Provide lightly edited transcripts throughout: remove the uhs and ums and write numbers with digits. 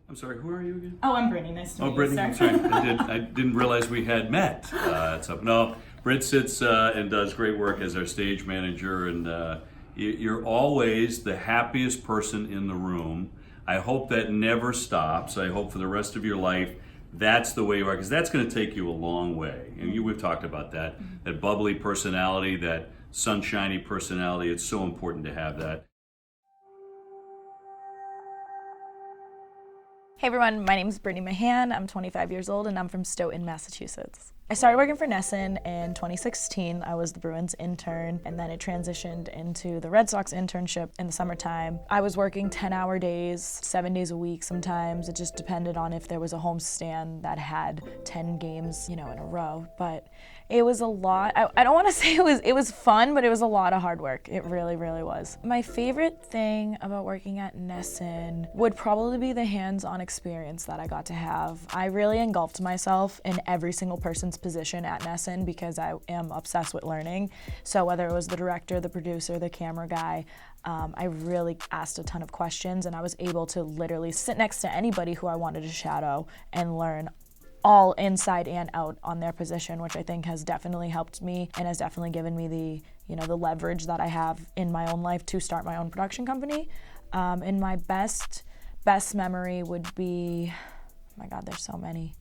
I'm sorry, who are you again? Oh, I'm Brittany. Nice to meet you, Brittany, sir. I'm sorry. I didn't realize we had met. No, Britt sits and does great work as our stage manager, and you're always the happiest person in the room. I hope that never stops. I hope for the rest of your life that's the way you are, because that's going to take you a long way. And we've talked about that, that bubbly personality, that sunshiny personality. It's so important to have that. Hey everyone, my name is Brittany Mahan. I'm 25 years old and I'm from Stoughton, Massachusetts. I started working for Nesson in 2016. I was the Bruins intern, and then it transitioned into the Red Sox internship in the summertime. I was working 10-hour days, 7 days a week sometimes. It just depended on if there was a homestand that had 10 games, in a row. But it was a lot. I don't want to say it was fun, but it was a lot of hard work. It really, really was. My favorite thing about working at Nesson would probably be the hands-on experience that I got to have. I really engulfed myself in every single person's position at Nesson because I am obsessed with learning. So whether it was the director, the producer, the camera guy, I really asked a ton of questions, and I was able to literally sit next to anybody who I wanted to shadow and learn all inside and out on their position, which I think has definitely helped me and has definitely given me the leverage that I have in my own life to start my own production company. And my best memory would be, oh my God, there's so many.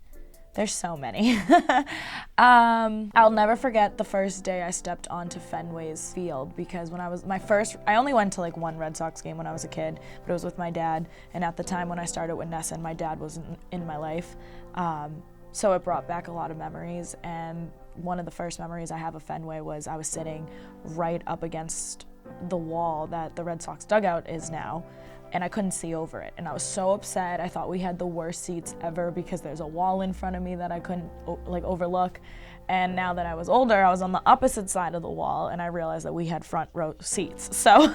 I'll never forget the first day I stepped onto Fenway's field, because when I only went to like one Red Sox game when I was a kid, but it was with my dad. And at the time when I started with Nesson, my dad wasn't in my life. So it brought back a lot of memories. And one of the first memories I have of Fenway was I was sitting right up against the wall that the Red Sox dugout is now, and I couldn't see over it. And I was so upset. I thought we had the worst seats ever because there's a wall in front of me that I couldn't overlook. And now that I was older, I was on the opposite side of the wall, and I realized that we had front row seats. So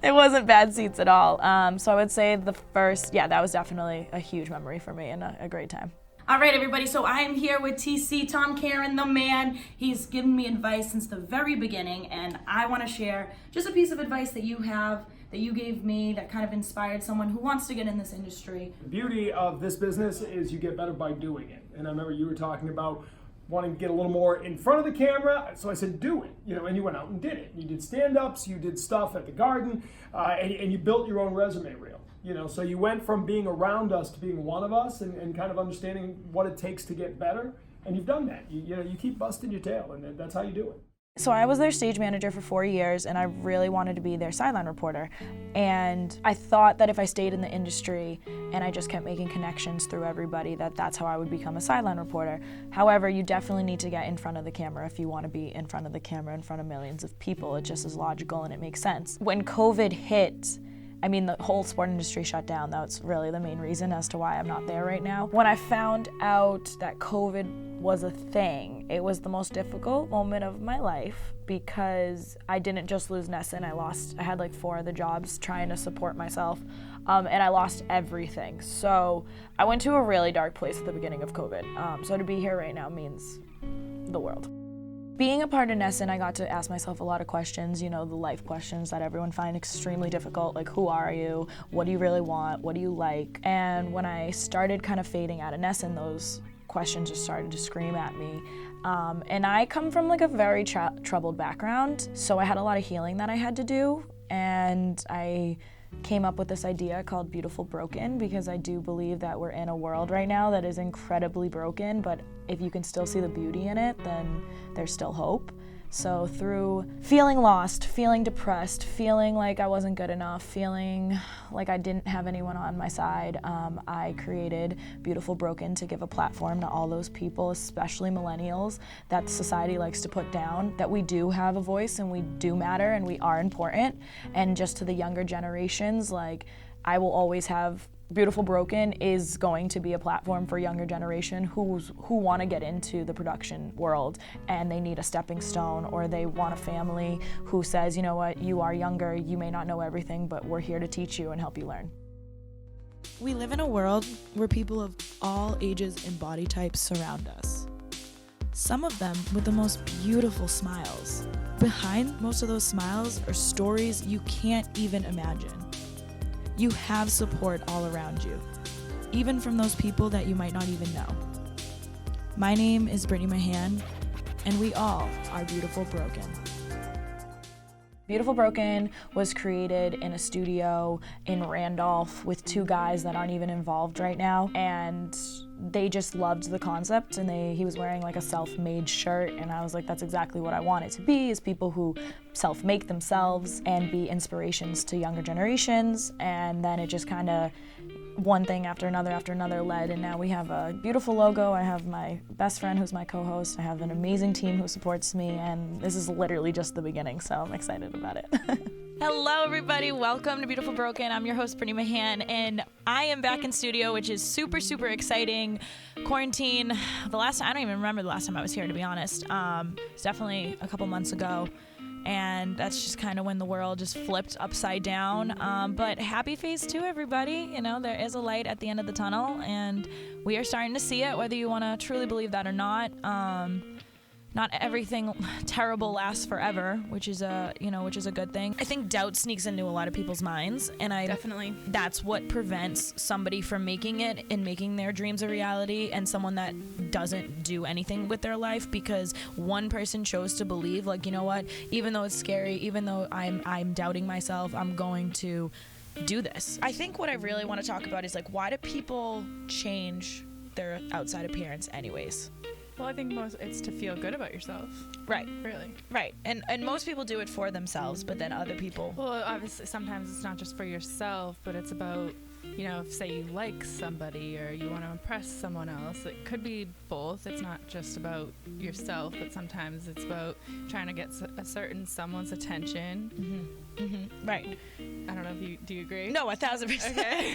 it wasn't bad seats at all. So I would say that was definitely a huge memory for me and a great time. All right, everybody, so I am here with TC, Tom Karen, the man. He's given me advice since the very beginning, and I want to share just a piece of advice that you have, that you gave me, that kind of inspired someone who wants to get in this industry. The beauty of this business is you get better by doing it. And I remember you were talking about wanting to get a little more in front of the camera, so I said, do it, and you went out and did it. You did stand-ups, you did stuff at the Garden, and you built your own resume reel. So you went from being around us to being one of us, and kind of understanding what it takes to get better, and you've done that. You keep busting your tail, and that's how you do it. So I was their stage manager for 4 years, and I really wanted to be their sideline reporter. And I thought that if I stayed in the industry and I just kept making connections through everybody, that's how I would become a sideline reporter. However, you definitely need to get in front of the camera if you want to be in front of the camera in front of millions of people. It just is logical and it makes sense. When COVID hit, the whole sport industry shut down. That's really the main reason as to why I'm not there right now. When I found out that COVID was a thing, it was the most difficult moment of my life, because I didn't just lose Nesson. I had like 4 other jobs trying to support myself, and I lost everything. So I went to a really dark place at the beginning of COVID. So to be here right now means the world. Being a part of Nesson, I got to ask myself a lot of questions, the life questions that everyone finds extremely difficult, like who are you, what do you really want, what do you like? And when I started kind of fading out of Nesson, those questions just started to scream at me. And I come from like a very troubled background, so I had a lot of healing that I had to do, and I came up with this idea called Beautiful Broken, because I do believe that we're in a world right now that is incredibly broken, but if you can still see the beauty in it, then there's still hope. So through feeling lost, feeling depressed, feeling like I wasn't good enough, feeling like I didn't have anyone on my side, I created Beautiful Broken to give a platform to all those people, especially millennials, that society likes to put down, that we do have a voice and we do matter and we are important. And just to the younger generations, I will always have Beautiful Broken is going to be a platform for younger generation who want to get into the production world, and they need a stepping stone, or they want a family who says, you know what, you are younger, you may not know everything, but we're here to teach you and help you learn. We live in a world where people of all ages and body types surround us. Some of them with the most beautiful smiles. Behind most of those smiles are stories you can't even imagine. You have support all around you. even from those people that you might not even know. My name is Brittany Mahan, and we all are beautiful broken. Beautiful Broken was created in a studio in Randolph with two guys that aren't even involved right now, and they just loved the concept, and he was wearing like a self-made shirt, and I was like, that's exactly what I want it to be, is people who self-make themselves and be inspirations to younger generations. And then it just kind of one thing after another led, and now we have a beautiful logo. I have my best friend who's my co-host. I have an amazing team who supports me, and this is literally just the beginning, so I'm excited about it. Hello, everybody. Welcome to Beautiful Broken. I'm your host, Brittany Mahan, and I am back in studio, which is super, super exciting. Quarantine, I don't even remember the last time I was here, to be honest. It's definitely a couple months ago. And that's just kind of when the world just flipped upside down. But happy phase 2, everybody. You know, there is a light at the end of the tunnel, and we are starting to see it, whether you want to truly believe that or not. Not everything terrible lasts forever, which is a good thing. I think doubt sneaks into a lot of people's minds, and Definitely. that's what prevents somebody from making it and making their dreams a reality, and someone that doesn't do anything with their life because one person chose to believe, like, you know what, even though it's scary, even though I'm doubting myself, I'm going to do this. I think what I really want to talk about is, like, why do people change their outside appearance anyways? Well, I think it's to feel good about yourself. Right. Really. Right. And most people do it for themselves, but then other people. Well, obviously, sometimes it's not just for yourself, but it's about, if, say, you like somebody or you want to impress someone else. It could be both. It's not just about yourself, but sometimes it's about trying to get a certain someone's attention. Right. I don't know if do you agree? No, 1,000%. Okay.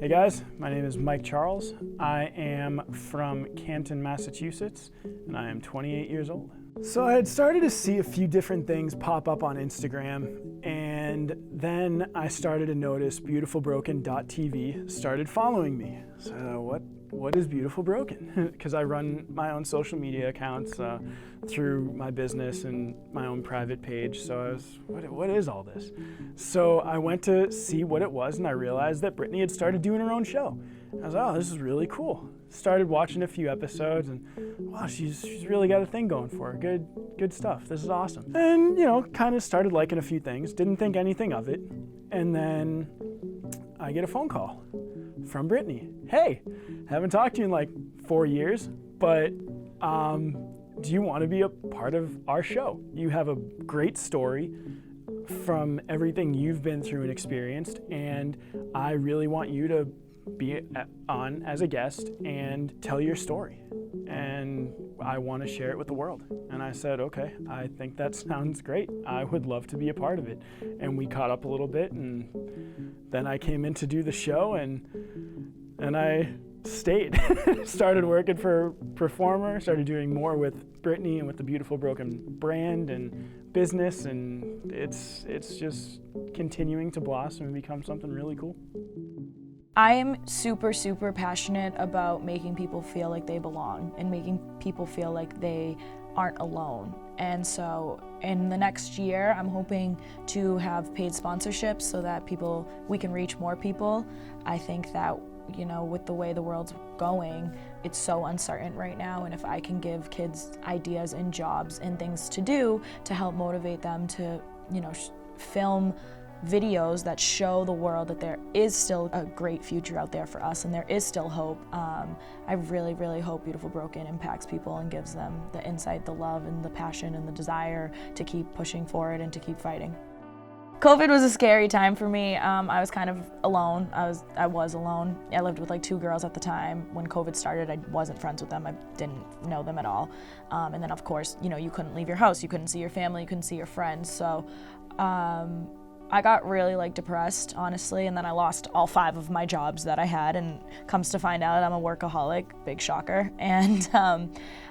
Hey guys, my name is Mike Charles. I am from Canton, Massachusetts, and I am 28 years old. So I had started to see a few different things pop up on Instagram, and then I started to notice beautifulbroken.tv started following me. So what is Beautiful Broken? Because I run my own social media accounts through my business and my own private page. So I was, what is all this? So I went to see what it was, and I realized that Brittany had started doing her own show. I was like, oh, this is really cool. Started watching a few episodes, and wow, she's really got a thing going for her. Good stuff. This is awesome. And kind of started liking a few things. Didn't think anything of it, and then I get a phone call from Brittany. Hey, haven't talked to you in like 4 years, but do you want to be a part of our show? You have a great story from everything you've been through and experienced, and I really want you to be on as a guest and tell your story, and I want to share it with the world. And I said, okay, I think that sounds great. I would love to be a part of it. And we caught up a little bit, and then I came in to do the show, and I stayed. Started working for Performer, started doing more with Brittany and with the Beautiful Broken brand and business, and it's just continuing to blossom and become something really cool. I am super, super passionate about making people feel like they belong and making people feel like they aren't alone. And so in the next year, I'm hoping to have paid sponsorships so that we can reach more people. I think that, with the way the world's going, it's so uncertain right now. And if I can give kids ideas and jobs and things to do to help motivate them to, film videos that show the world that there is still a great future out there for us and there is still hope. I really, really hope Beautiful Broken impacts people and gives them the insight, the love, and the passion and the desire to keep pushing forward and to keep fighting. COVID was a scary time for me. I was kind of alone. I was alone. I lived with like 2 girls at the time. When COVID started, I wasn't friends with them. I didn't know them at all. And then of course, you couldn't leave your house. You couldn't see your family. You couldn't see your friends. So I got really depressed, honestly, and then I lost all 5 of my jobs that I had, and comes to find out I'm a workaholic, big shocker. And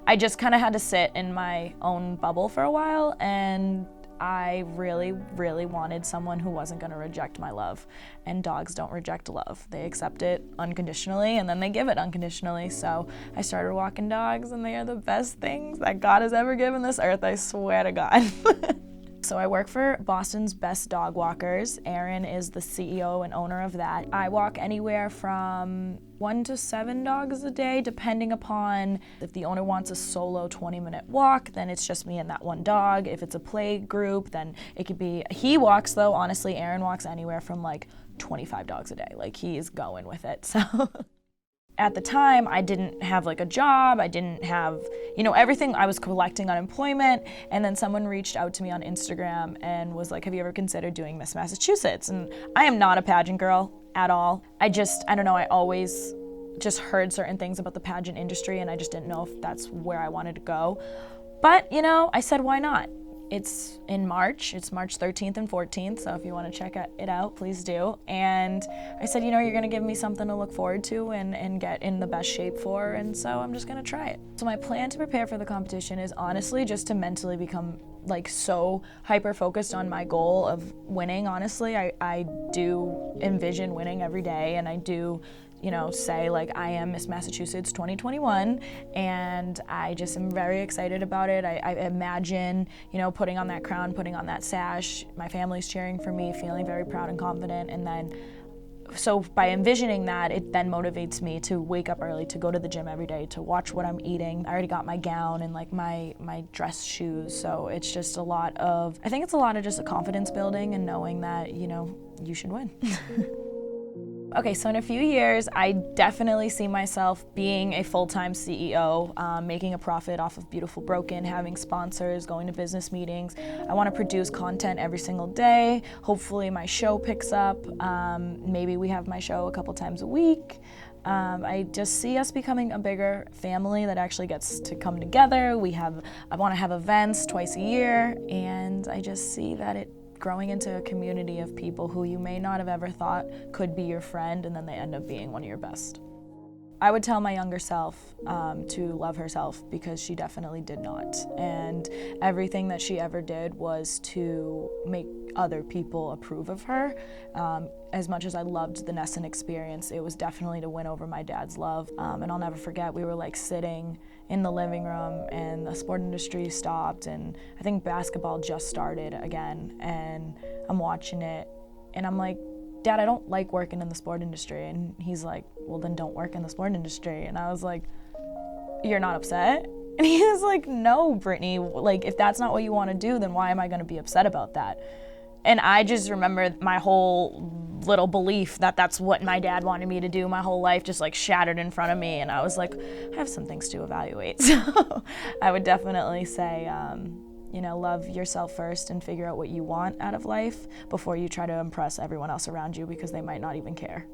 I just kind of had to sit in my own bubble for a while, and I really, really wanted someone who wasn't going to reject my love. And dogs don't reject love. They accept it unconditionally, and then they give it unconditionally. So I started walking dogs, and they are the best things that God has ever given this earth, I swear to God. So I work for Boston's Best Dog Walkers. Aaron is the CEO and owner of that. I walk anywhere from 1 to 7 dogs a day, depending upon if the owner wants a solo 20-minute walk, then it's just me and that one dog. If it's a play group, then it could be, he walks though, honestly, Aaron walks anywhere from like 25 dogs a day. Like he's going with it, so. At the time, I didn't have like a job, I didn't have, everything. I was collecting unemployment, and then someone reached out to me on Instagram and was like, have you ever considered doing Miss Massachusetts? And I am not a pageant girl at all. I don't know, I always just heard certain things about the pageant industry, and I just didn't know if that's where I wanted to go. But, I said, why not? It's in March. It's March 13th and 14th, so if you want to check it out, please do. And I said, you're going to give me something to look forward to and get in the best shape for, and so I'm just going to try it. So my plan to prepare for the competition is honestly just to mentally become like so hyper-focused on my goal of winning. Honestly, I do envision winning every day, and I do say like I am Miss Massachusetts 2021, and I just am very excited about it. I imagine, putting on that crown, putting on that sash, my family's cheering for me, feeling very proud and confident, and then so by envisioning that, it then motivates me to wake up early, to go to the gym every day, to watch what I'm eating. I already got my gown and like my dress shoes, so it's just I think it's a lot of just a confidence building and knowing that, you should win. Okay, so in a few years, I definitely see myself being a full-time CEO, making a profit off of Beautiful Broken, having sponsors, going to business meetings. I want to produce content every single day. Hopefully my show picks up. Maybe we have my show a couple times a week. I just see us becoming a bigger family that actually gets to come together. I want to have events twice a year, and I just see that it growing into a community of people who you may not have ever thought could be your friend, and then they end up being one of your best. I would tell my younger self to love herself, because she definitely did not. And everything that she ever did was to make other people approve of her. As much as I loved the Nesson experience, it was definitely to win over my dad's love. And I'll never forget, we were like sitting in the living room and the sport industry stopped, and I think basketball just started again, and I'm watching it and I'm like, Dad, I don't like working in the sport industry. And he's like, well, then don't work in the sport industry. And I was like, you're not upset? And he was like, no, Brittany, like if that's not what you want to do, then why am I going to be upset about that? And I just remember my whole little belief that that's what my dad wanted me to do my whole life just like shattered in front of me. And I was like, I have some things to evaluate. So I would definitely say, love yourself first and figure out what you want out of life before you try to impress everyone else around you, because they might not even care.